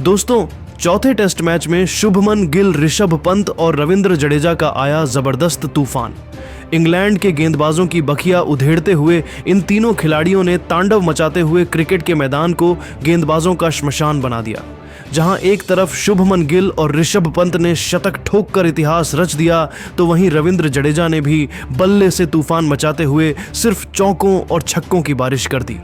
दोस्तों, चौथे test match में शुभमन गिल, ऋषभ पंत और रविंद्र जडेजा का आया जबरदस्त तूफान। इंग्लैंड के गेंदबाजों की बखिया उधेड़ते हुए इन तीनों खिलाड़ियों ने तांडव मचाते हुए क्रिकेट के मैदान को गेंदबाजों का श्मशान बना दिया। जहां एक तरफ शुभमन गिल और ऋषभ पंत ने शतक ठोककर इतिहास रच दिया, तो वहीं रविंद्र जडेजा ने भी बल्ले से तूफान मचाते हुए सिर्फ चौकों और छक्कों की बारिश कर दी।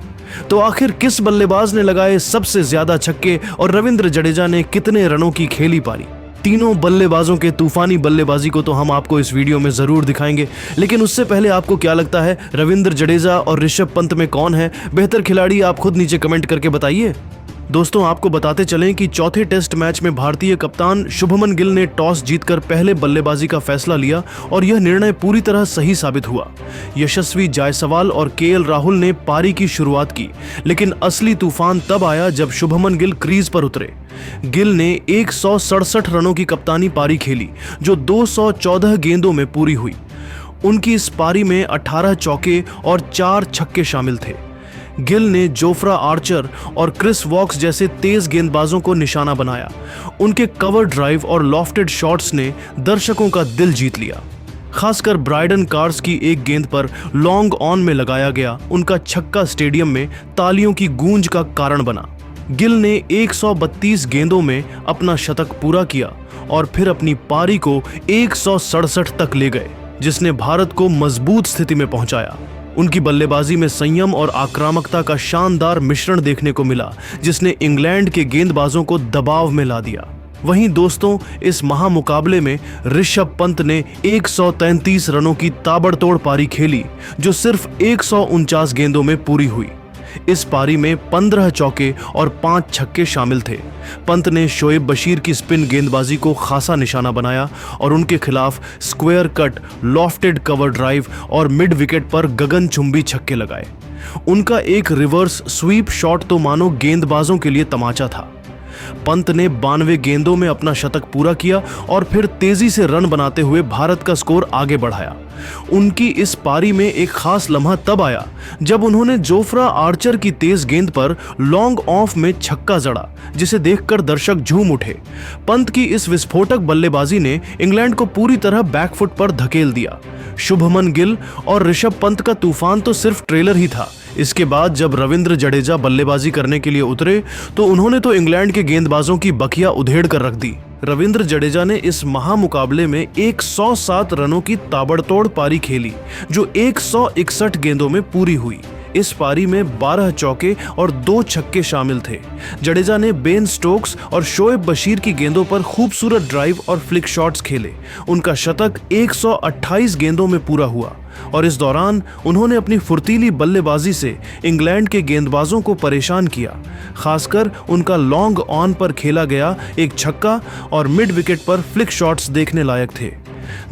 तो आखिर किस बल्लेबाज ने लगाए सबसे ज्यादा छक्के और रविंद्र जडेजा ने कितने रनों की खेली पारी? तीनों बल्लेबाजों के तूफानी बल्लेबाजी को तो हम आपको इस वीडियो में जरूर दिखाएंगे, लेकिन उससे पहले आपको क्या लगता है, रविंद्र जडेजा और ऋषभ पंत में कौन है बेहतर खिलाड़ी? आप खुद नीचे कमेंट करके बताइए। दोस्तों, आपको बताते चलें कि चौथे टेस्ट मैच में भारतीय कप्तान शुभमन गिल ने टॉस जीतकर पहले बल्लेबाजी का फैसला लिया और यह निर्णय पूरी तरह सही साबित हुआ। यशस्वी जायसवाल और केएल राहुल ने पारी की शुरुआत की, लेकिन असली तूफान तब आया जब शुभमन गिल क्रीज पर उतरे। गिल ने 167 रनों की कप्तानी पारी खेली, जो 214 गेंदों में पूरी हुई। उनकी इस पारी में 18 चौके और 4 छक्के शामिल थे। गिल ने जोफ्रा आर्चर और क्रिस वॉक्स जैसे तेज गेंदबाजों को निशाना बनाया। उनके कवर ड्राइव और लॉफ्टेड शॉट्स ने दर्शकों का दिल जीत लिया। खासकर ब्राइडन कार्स की एक गेंद पर लॉन्ग ऑन में लगाया गया उनका छक्का स्टेडियम में तालियों की गूंज का कारण बना। गिल ने 132 गेंदों में अपना शतक पूरा किया और फिर अपनी पारी को 167 तक ले गए, जिसने भारत को मजबूत स्थिति में पहुंचाया। उनकी बल्लेबाजी में संयम और आक्रामकता का शानदार मिश्रण देखने को मिला, जिसने इंग्लैंड के गेंदबाजों को दबाव में ला दिया। वहीं दोस्तों, इस महामुकाबले में ऋषभ पंत ने 133 रनों की ताबड़तोड़ पारी खेली, जो सिर्फ 149 गेंदों में पूरी हुई। इस पारी में 15 चौके और 5 छक्के शामिल थे। पंत ने शोएब बशीर की स्पिन गेंदबाजी को खासा निशाना बनाया और उनके खिलाफ square cut, lofted cover drive और मिड विकेट पर गगनचुंबी छक्के लगाए। उनका एक रिवर्स स्वीप शॉट तो मानो गेंदबाजों के लिए तमाचा था। पंत ने 92 गेंदों में अपना शतक पूरा किया और फिर तेजी से रन बनाते हुए भारत का स्कोर आगे बढ़ाया। उनकी इस पारी में एक खास लम्हा तब आया जब उन्होंने जोफ्रा आर्चर की तेज गेंद पर लॉन्ग ऑफ में छक्का जड़ा, जिसे देखकर दर्शक झूम उठे। पंत की इस विस्फोटक बल्लेबाजी ने इंग्लैंड को पूरी तरह बैकफुट पर धकेल दिया। शुभमन गिल और ऋषभ पंत का तूफान तो सिर्फ ट्रेलर ही था। इसके बाद जब रविंद्र जडेजा बल्लेबाजी करने के लिए उतरे, तो उन्होंने तो इंग्लैंड के गेंदबाजों की बखिया उधेड़ कर रख दी। रविंद्र जडेजा ने इस महामुकाबले में 107 रनों की ताबड़तोड़ पारी खेली, जो 161 गेंदों में पूरी हुई। इस पारी में 12 चौके और 2 छक्के शामिल थे। जडेजा ने बेन स्टोक्स और शोएब बशीर की गेंदों पर खूबसूरत ड्राइव और फ्लिक शॉट्स खेले। उनका शतक 128 गेंदों में पूरा हुआ और इस दौरान उन्होंने अपनी फुर्तीली बल्लेबाजी से इंग्लैंड के गेंदबाजों को परेशान किया। खासकर उनका लॉन्ग ऑन पर खेला गया एक छक्का और मिड विकेट पर फ्लिक शॉट्स देखने लायक थे।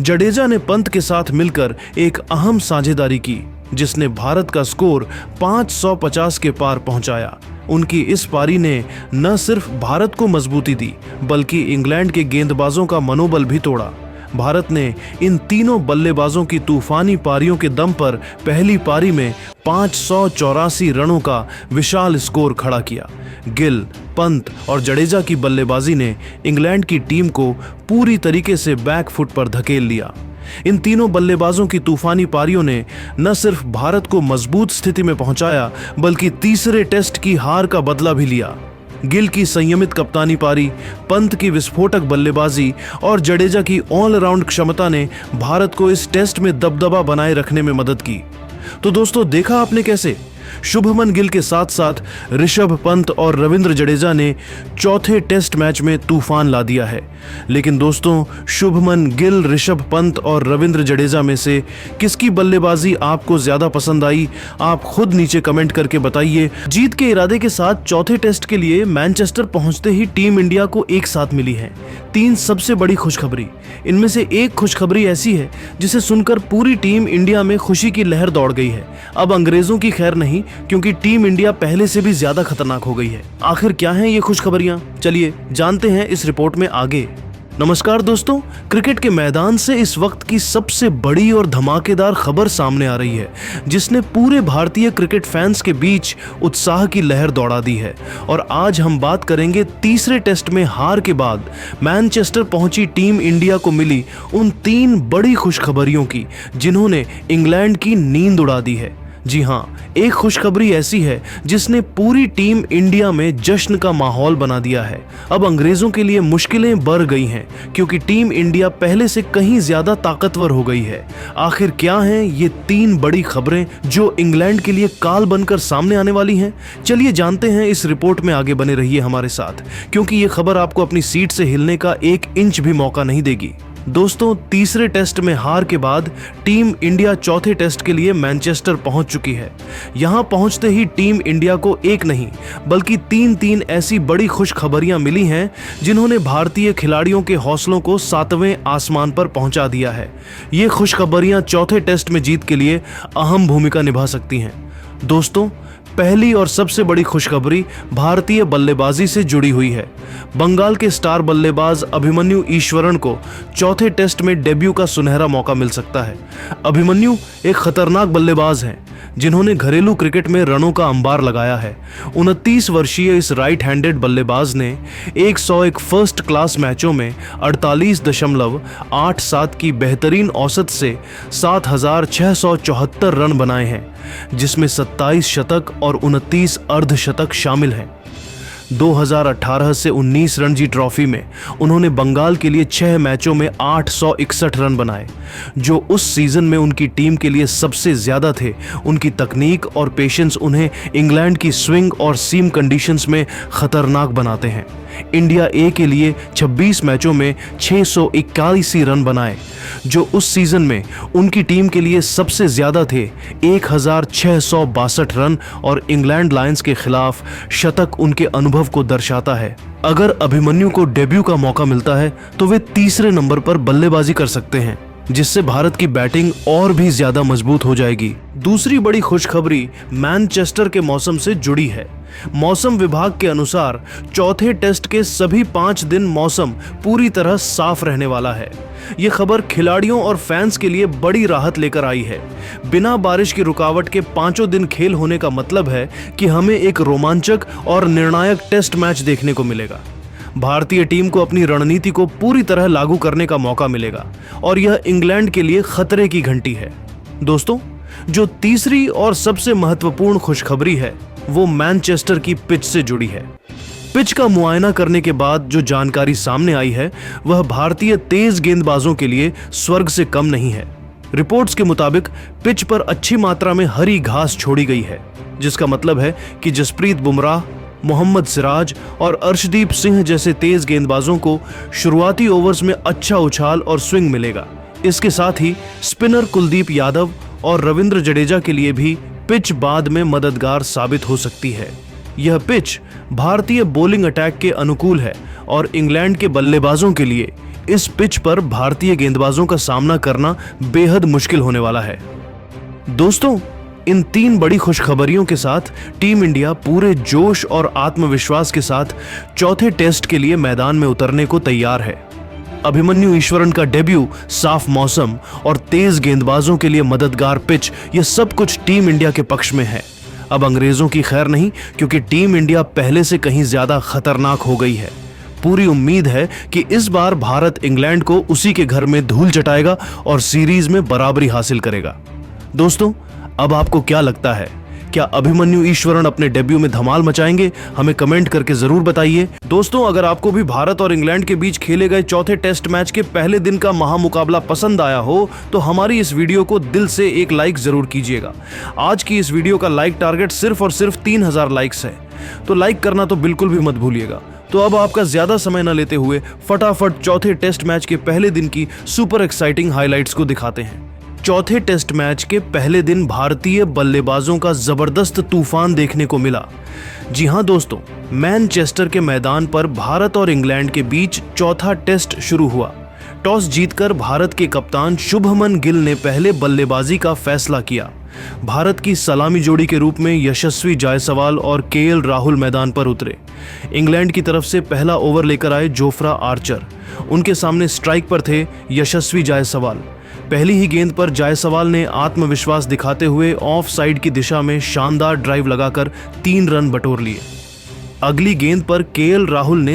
जडेजा ने पंत के साथ मिलकर एक अहम साझेदारी की, जिसने भारत का स्कोर 550 के पार पहुंचाया। उनकी इस पारी ने न सिर्फ भारत को मजबूती दी, बल्कि इंग्लैंड के गेंदबाजों का मनोबल भी तोड़ा। भारत ने इन तीनों बल्लेबाजों की तूफानी पारियों के दम पर पहली पारी में 584 रनों का विशाल स्कोर खड़ा किया। गिल, पंत और जडेजा की बल्लेबाजी ने इंग्लैंड की टीम को पूरी तरीके से बैकफुट पर धकेल लिया। इन तीनों बल्लेबाजों की तूफानी पारियों ने न सिर्फ भारत को मजबूत स्थिति में पहुंचाया, बल्कि तीसरे टेस्ट की हार का बदला भी लिया। गिल की संयमित कप्तानी पारी, पंत की विस्फोटक बल्लेबाजी और जडेजा की ऑलराउंड क्षमता ने भारत को इस टेस्ट में दबदबा बनाए रखने में मदद की। तो दोस्तों, देखा आपने कैसे शुभमन गिल के साथ साथ ऋषभ पंत और रविंद्र जडेजा ने चौथे टेस्ट मैच में तूफान ला दिया है। लेकिन दोस्तों, शुभमन गिल, ऋषभ पंत और रविंद्र जडेजा में से किसकी बल्लेबाजी आपको ज्यादा पसंद आई? आप खुद नीचे कमेंट करके बताइए। जीत के इरादे के साथ चौथे टेस्ट के लिए मैनचेस्टर पहुंचते ही टीम इंडिया को एक साथ मिली है 3 सबसे बड़ी खुशखबरी। इनमें से एक खुशखबरी ऐसी है जिसे सुनकर पूरी टीम इंडिया में खुशी की लहर दौड़ गई है। अब अंग्रेजों की खैर नहीं, क्योंकि टीम इंडिया पहले से भी ज्यादा खतरनाक हो गई है। आखिर क्या हैं ये खुशखबरियां? चलिए जानते हैं इस रिपोर्ट में आगे। नमस्कार दोस्तों, क्रिकेट के मैदान से इस वक्त की सबसे बड़ी और धमाकेदार खबर सामने आ रही है जिसने पूरे भारतीय क्रिकेट फैंस के बीच उत्साह की लहर दौड़ा दी है। और आज हम बात करेंगे तीसरे टेस्ट में हार के बाद मैनचेस्टर पहुंची टीम इंडिया को मिली उन 3 बड़ी खुशखबरियों की जिन्होंने इंग्लैंड की नींद उड़ा दी है। जी हाँ, एक खुशखबरी ऐसी है जिसने पूरी टीम इंडिया में जश्न का माहौल बना दिया है। अब अंग्रेजों के लिए मुश्किलें बढ़ गई हैं क्योंकि टीम इंडिया पहले से कहीं ज्यादा ताकतवर हो गई है। आखिर क्या हैं ये 3 बड़ी खबरें जो इंग्लैंड के लिए काल बनकर सामने आने वाली हैं? चलिए जानते हैं इस रिपोर्ट में। आगे बने रहिए हमारे साथ क्योंकि ये खबर आपको अपनी सीट से हिलने का 1 इंच भी मौका नहीं देगी। दोस्तों, तीसरे टेस्ट में हार के बाद टीम इंडिया चौथे टेस्ट के लिए मैनचेस्टर पहुंच चुकी है। यहां पहुंचते ही टीम इंडिया को एक नहीं बल्कि 3 ऐसी बड़ी खुशखबरियां मिली हैं जिन्होंने भारतीय खिलाड़ियों के हौसलों को 7वें आसमान पर पहुंचा दिया है। ये खुशखबरियां चौथे टेस्ट में जीत के लिए अहम भूमिका निभा सकती हैं। दोस्तों, पहली और सबसे बड़ी खुशखबरी भारतीय बल्लेबाजी से जुड़ी हुई है। बंगाल के स्टार बल्लेबाज अभिमन्यु ईश्वरन को चौथे टेस्ट में डेब्यू का सुनहरा मौका मिल सकता है। अभिमन्यु एक खतरनाक बल्लेबाज हैं जिन्होंने घरेलू क्रिकेट में रनों का अंबार लगाया है। 29 वर्षीय इस राइट हैंडेड बल्लेबाज ने 101 फर्स्ट क्लास मैचों में 48.87 की बेहतरीन औसत से 7,674 रन बनाए हैं, जिसमें 27 शतक और 29 अर्धशतक शामिल हैं। 2018 से 19 रणजी ट्रॉफी में उन्होंने बंगाल के लिए 6 मैचों में 861 रन बनाए, जो उस सीजन में उनकी टीम के लिए सबसे ज्यादा थे। उनकी तकनीक और पेशेंस उन्हें इंग्लैंड की स्विंग और सीम कंडीशंस में खतरनाक बनाते हैं। इंडिया ए के लिए 26 मैचों में 681 रन बनाए, जो उस सीजन में उनकी टीम के लिए सबसे ज्यादा थे, 1662 रन, और इंग्लैंड लायंस के खिलाफ शतक उनके अनुभव को दर्शाता है। अगर अभिमन्यु को डेब्यू का मौका मिलता है तो वे तीसरे नंबर पर बल्लेबाजी कर सकते हैं, जिससे भारत की बैटिंग और भी ज्यादा मजबूत हो जाएगी। दूसरी बड़ी खुशखबरी मैनचेस्टर के मौसम से जुड़ी है। मौसम विभाग के अनुसार चौथे टेस्ट के सभी 5 दिन मौसम पूरी तरह साफ रहने वाला है। ये खबर खिलाड़ियों और फैंस के लिए बड़ी राहत लेकर आई है। बिना बारिश की रुकावट के 5 दिन खेल होने का मतलब है कि हमें एक रोमांचक और निर्णायक टेस्ट मैच देखने को मिलेगा। भारतीय टीम को अपनी रणनीति को पूरी तरह लागू करने का मौका मिलेगा और यह इंग्लैंड के लिए खतरे की घंटी है। दोस्तों, जो तीसरी और सबसे महत्वपूर्ण खुशखबरी है वो मैनचेस्टर की पिच से जुड़ी है। पिच का मुआयना करने के बाद जो जानकारी सामने आई है वह भारतीय तेज गेंदबाजों के लिए स्वर्ग से कम नहीं है। रिपोर्ट्स के मुताबिक पिच पर अच्छी मात्रा में हरी घास छोड़ी गई है, जिसका मतलब है कि जसप्रीत बुमराह, मोहम्मद सिराज और अर्शदीप सिंह जैसे तेज गेंदबाजों को शुरुआती ओवर्स में अच्छा उछाल और स्विंग मिलेगा। इसके साथ ही स्पिनर कुलदीप यादव और रविंद्र जडेजा के लिए भी पिच बाद में मददगार साबित हो सकती है। यह पिच भारतीय बॉलिंग अटैक के अनुकूल है और इंग्लैंड के बल्लेबाजों के लिए इस पिच पर भारतीय गेंदबाजों का सामना करना बेहद मुश्किल होने वाला है। दोस्तों, इन 3 बड़ी खुशखबरियों के साथ टीम इंडिया पूरे जोश और आत्मविश्वास के साथ चौथे टेस्ट के लिए मैदान में उतरने को तैयार है। अभिमन्यु ईश्वरन का डेब्यू, साफ मौसम और तेज गेंदबाजों के लिए मददगार पिच, यह सब कुछ टीम इंडिया के पक्ष में है। अब अंग्रेजों की खैर नहीं, क्योंकि टीम इंडिया पहले से कहीं ज्यादा खतरनाक हो गई है। पूरी उम्मीद है कि इस बार भारत इंग्लैंड को उसी के घर में धूल चटाएगा और सीरीज में बराबरी हासिल करेगा। दोस्तों, अब आपको क्या लगता है? क्या अभिमन्यु ईश्वरन अपने डेब्यू में धमाल मचाएंगे? हमें कमेंट करके जरूर बताइए। दोस्तों, अगर आपको भी भारत और इंग्लैंड के बीच खेले गए चौथे टेस्ट मैच के पहले दिन का महामुकाबला पसंद आया हो तो हमारी इस वीडियो को दिल से एक लाइक जरूर कीजिएगा। आज की इस वीडियो का लाइक टारगेट सिर्फ और सिर्फ 3000 लाइक्स है, तो लाइक करना तो बिल्कुल भी मत भूलिएगा। तो अब आपका ज्यादा समय न लेते हुए फटाफट चौथे टेस्ट मैच के पहले दिन की सुपर एक्साइटिंग हाइलाइट्स को दिखाते हैं। चौथे टेस्ट मैच के पहले दिन भारतीय बल्लेबाजों का जबरदस्त तूफान देखने को मिला। जी हां दोस्तों, मैनचेस्टर के मैदान पर भारत और इंग्लैंड के बीच चौथा टेस्ट शुरू हुआ। टॉस जीतकर भारत के कप्तान शुभमन गिल ने पहले बल्लेबाजी का फैसला किया। भारत की सलामी जोड़ी के रूप में यशस्वी जायसवाल और केएल राहुल मैदान पर उतरे। इंग्लैंड की तरफ से पहला ओवर लेकर आए जोफ्रा आर्चर। उनके सामने स्ट्राइक पर थे यशस्वी जायसवाल। पहली ही गेंद पर जायसवाल ने आत्मविश्वास दिखाते हुए ऑफ साइड की दिशा में शानदार ड्राइव लगाकर 3 रन बटोर लिए। अगली गेंद पर केएल राहुल ने